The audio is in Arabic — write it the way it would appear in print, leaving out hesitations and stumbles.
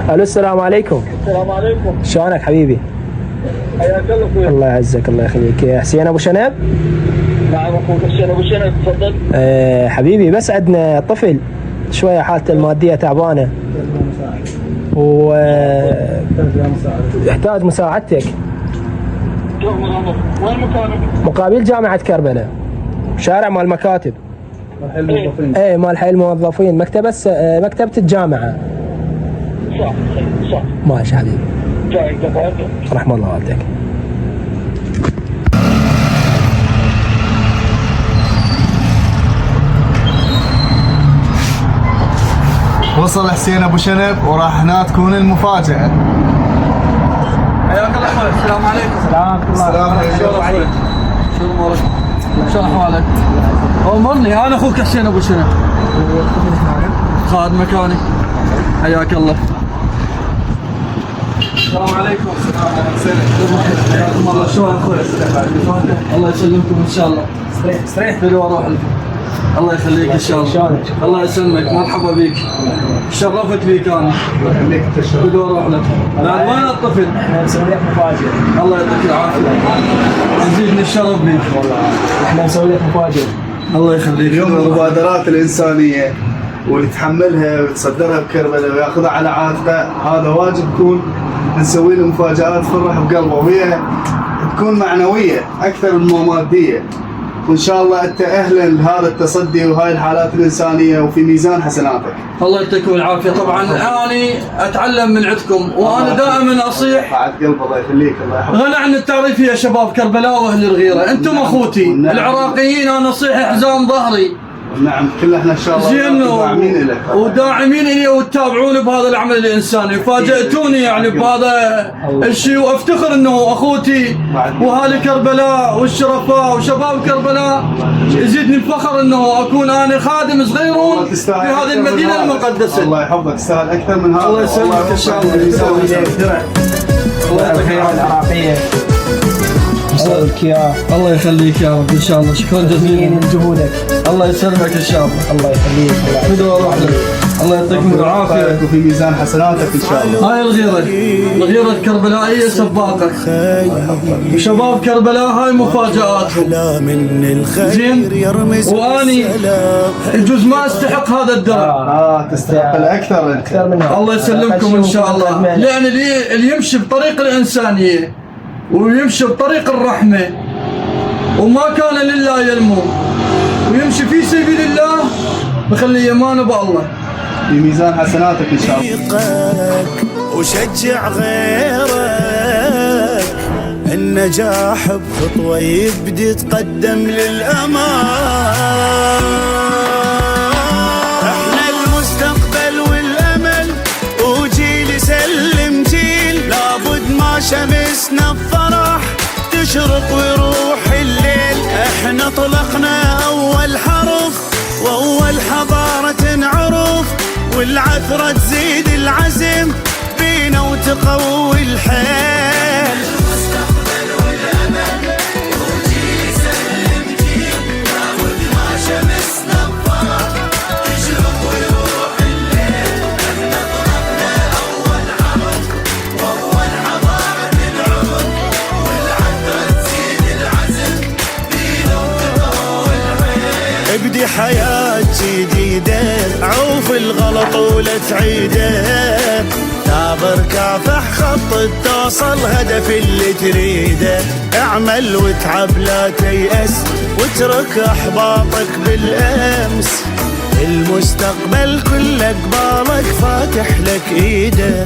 الو السلام عليكم. السلام عليكم. شلونك حبيبي؟ حياك الله اخوي. الله يعزك الله يخليك. يا حسين ابو شنب؟ نعم اخوك حسين ابو شنب، تفضل. حبيبي بس عندنا طفل شويه حالته الماديه تعبانه و يحتاج مساعدتك. وين مكانك؟ مقابل جامعه كربلاء، شارع مال المكاتب. مال حي الموظفين. ايه مال حي الموظفين، مكتبه الجامعه. صح صح. ماشي حبيبي. جاي دفعت. رحم الله والديك. وصل حسين ابو شنب وراح هنا تكون المفاجأة. حياك الله اخوي. السلام عليكم. السلام عليكم. شو امورك؟ شو احوالك؟ امرني، انا اخوك حسين ابو شنب. خادم مكاني. حياك الله. السلام عليكم. السلام عليكم. حياكم الله. شلون اخوي؟ الله يسلمكم ان شاء الله. استريح. حلو اروح لك. الله يخليك ان شاء الله. الله يسلمك، مرحبا بيك. شرفت بيك انا. حلو اروح لك. بعد وين الطفل؟ احنا نسوي لك مفاجاه. الله يعطيك العافيه. يزيدني الشرف بيك. احنا نسوي لك مفاجاه. الله يخليك. اليوم المبادرات الإنسانية واللي يتحملها ويتصدرها بكربلاء وياخذها على عاتقه، هذا واجب يكون نسوي له مفاجآت تفرح بقلبه، وهي تكون معنوية أكثر من مادية. وإن شاء الله أنت أهلا لهذا التصدي وهاي الحالات الإنسانية وفي ميزان حسناتك. الله يعطيكم العافيه. طبعا اني اتعلم من عندكم، وانا دائما اصيح بعد قلب الله يخليك. الله يحفظك. غنى عن التعريف يا شباب كربلاء واهل الغيره، انتم اخوتي العراقيين، انا اصيح حزام ظهري. نعم كلنا احنا ان شاء الله زين داعمين لك وداعمين لي وتتابعوني بهذا العمل الانساني، فاجأتوني يعني بهذا الشيء، وافتخر انه اخوتي واهالي كربلاء والشرفاء وشباب كربلاء يزيدني الفخر انه اكون انا خادم صغير في هذه المدينه المقدسه. الله يحفظك، تستاهل اكثر من هذا. الله يسلمك ان شاء الله. الله الخيرات العراقيه. نسوي لك اياه. الله يخليك يا رب ان شاء الله. شكرا جزيلا من جهودك. الله يسلمك ان شاء الله. الله يخليك. خذوا واروح لك. الله يعطيكم العافيه وفي ميزان حسناتك ان شاء الله. هاي الغيرة الكربلائية سباقة، وشباب كربلاء هاي مفاجآتهم. زين، واني يجوز ما استحق هذا الدرع. تستحق الاكثر انت. الله يسلمكم ان شاء الله، لان اللي يمشي بطريق الانسانية ويمشي بطريق الرحمة وما كان لله ينمو ويمشي في سبيل الله بخلي يمانه بالله. في ميزان حسناتك ان شاء الله. وشجع غيرك، النجاح بخطوة يبدي يتقدم للأمام. احنا المستقبل والأمل، وجيل يسلم جيل، لابد ما شمسنا بفرح تشرق ويروح الليل. احنا طلقنا أول حرف وأول حضارة تنعرف، والعثرة تزيد العزم بينا وتقوي الحيل. المستقبل والأمل وجيل يسلم جيل، لابد ما شمسنا بفرح تشرق ويروح الليل. احنا طلبنا أول حرف وأول حضارة تنعرف، والعثرة تزيد العزم بينا وتقوي الحيل. ابدي حياة جديدة، عوف الغلط ولا تعيده، ثابر كافح خطط توصل هدف اللي تريده. اعمل وتعب لا تيأس، واترك احباطك بالامس، المستقبل كله قبالك فاتح لك ايده.